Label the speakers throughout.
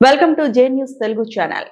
Speaker 1: Welcome to J News Telugu channel.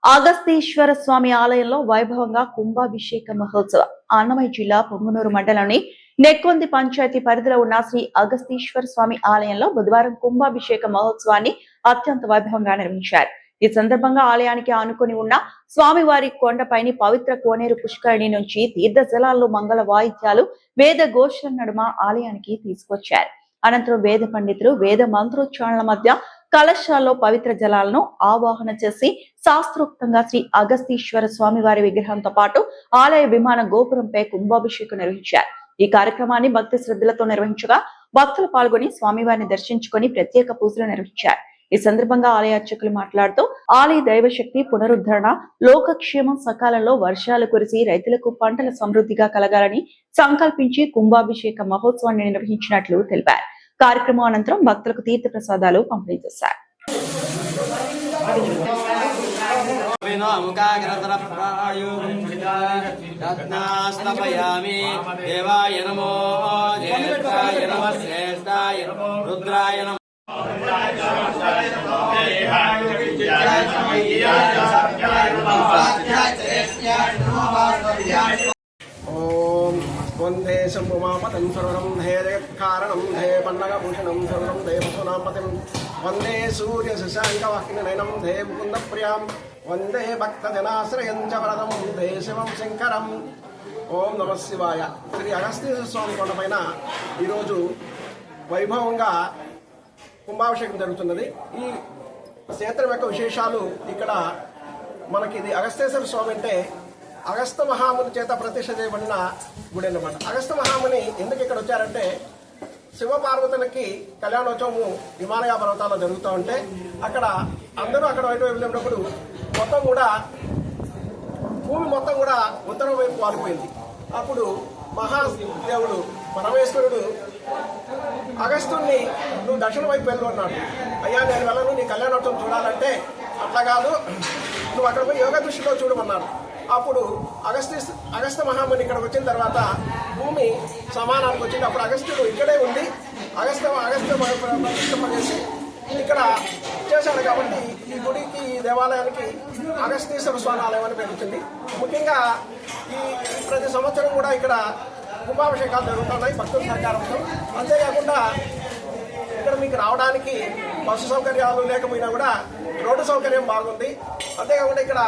Speaker 1: Agastheeswara Swamy ఆలయంలో వైభవంగా కుంభాభిషేక మహోత్సవం. అన్నమయ్య జిల్లా పొంగనూరు మండలంలోని నెక్కొంది పంచాయతీ పరిధిలో ఉన్న శ్రీ అగస్తీశ్వర స్వామి ఆలయంలో బుధవారం కుంభాభిషేక మహోత్సవాన్ని అత్యంత వైభవంగా నిర్వహించారు. ఈ సందర్భంగా ఆలయానికి ఆనుకొని ఉన్న స్వామివారి కొండపైని పవిత్ర కోనేరు పుష్కరిణి నుంచి తీర్థ జలాల్లో మంగళ వాయిద్యాలు, వేద ఘోషల నడుమ ఆలయానికి తీసుకొచ్చారు. అనంతరం వేద పండితులు వేద మంత్రోచ్చారణల మధ్య కలశాల్లో పవిత్ర జలాలను ఆవాహన చేసి శాస్త్రోక్తంగా శ్రీ అగస్తీశ్వర స్వామి వారి విగ్రహంతో పాటు ఆలయ విమాన గోపురంపై కుంభాభిషేకం నిర్వహించారు. ఈ కార్యక్రమాన్ని భక్తి శ్రద్ధలతో నిర్వహించగా భక్తులు పాల్గొని స్వామివారిని దర్శించుకొని ప్రత్యేక పూజలు నిర్వహించారు. ఈ సందర్భంగా ఆలయ అర్చకులు మాట్లాడుతూ ఆలయ దైవశక్తి పునరుద్ధరణ, లోకక్షేమం, సకాలంలో వర్షాలు కురిసి రైతులకు పంటల సమృద్ధిగా కలగాలని సంకల్పించి కుంభాభిషేక మహోత్సవాన్ని నిర్వహించినట్లు తెలిపారు. కార్యక్రమం అనంతరం భక్తులకు తీర్థ ప్రసాదాలు పంపిణీ చేశారు.
Speaker 2: వందే శంభుమాపదం సర్వం హే జగత్కారణం హే పన్నగభూషణం సర్వం దేవసునామతిం వందే సూర్య శశాంకవాహినయనం హే ముకుంద ప్రియాం వందే భక్తజనాశ్రయం చ వరదం హే శివం శంకరం. ఓం నమ శివాయ. శ్రీ అగస్తీశ్వర స్వామి కొండపైన ఈరోజు వైభవంగా కుంభాభిషేకం జరుగుతున్నది. ఈ క్షేత్రం యొక్క విశేషాలు ఇక్కడ మనకి ఇది అగస్తేశ్వర స్వామి అంటే అగస్త మహాముని చేత ప్రతిష్ఠ చేయబడిన గుడి అన్నమాట. అగస్త మహాముని ఎందుకు ఇక్కడ వచ్చారంటే శివపార్వతులకి కళ్యాణోత్సవము హిమాలయ పర్వతాల్లో జరుగుతూ ఉంటే అక్కడ అందరూ అక్కడ వైపు వెళ్ళినప్పుడు మొత్తం కూడా భూమి మొత్తం కూడా ఉత్తరం వైపు వాలిపోయింది. అప్పుడు మహాదేవుడు పరమేశ్వరుడు అగస్తుని నువ్వు దక్షిణ వైపు వెళ్ళు అన్నాడు. అయ్యా నేను వెళ్ళను, నీ కళ్యాణోత్సవం చూడాలంటే అట్లా కాదు, నువ్వు అక్కడ పోయి యోగ దృష్టిలో చూడమన్నాడు. అప్పుడు అగస్త మహాముని ఇక్కడికి వచ్చిన తర్వాత భూమి సమానానికి వచ్చింది. అప్పుడు అగస్త్యుడు ఇక్కడే ఉండి అగస్త్య ప్రతిష్ఠింపజేసి ఇక్కడ చేశాడు. కాబట్టి ఈ గుడికి, ఈ దేవాలయానికి అగస్తీశ్వర స్వామి ఆలయం అని పెరుగుతుంది. ముఖ్యంగా ఈ ప్రతి సంవత్సరం కూడా ఇక్కడ కుంభాభిషేకాలు జరుగుతున్నాయి భక్తుల సహకారంతో. అంతేకాకుండా ఇక్కడ మీకు రావడానికి బస్సు సౌకర్యాలు లేకపోయినా కూడా రోడ్డు సౌకర్యం బాగుంది. అంతేకాకుండా ఇక్కడ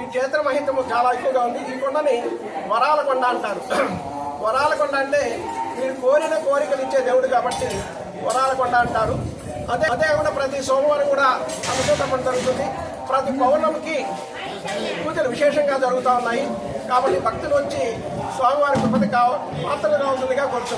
Speaker 2: ఈ క్షేత్ర మహిత్యము చాలా ఎక్కువగా ఉంది. ఈ కొండని వరాల కొండ అంటారు. వరాల కొండ అంటే మీరు కోరిన కోరికలు ఇచ్చే దేవుడు కాబట్టి వరాల కొండ అంటారు. అంతేకాకుండా ప్రతి సోమవారం కూడా అభిషేక పని జరుగుతుంది. ప్రతి పౌర్ణమికి పూజలు విశేషంగా జరుగుతూ ఉన్నాయి. కాబట్టి భక్తులు వచ్చి స్వామివారి కృపకి పాత్రలు కావాల్సిందిగా కోరుతున్నారు.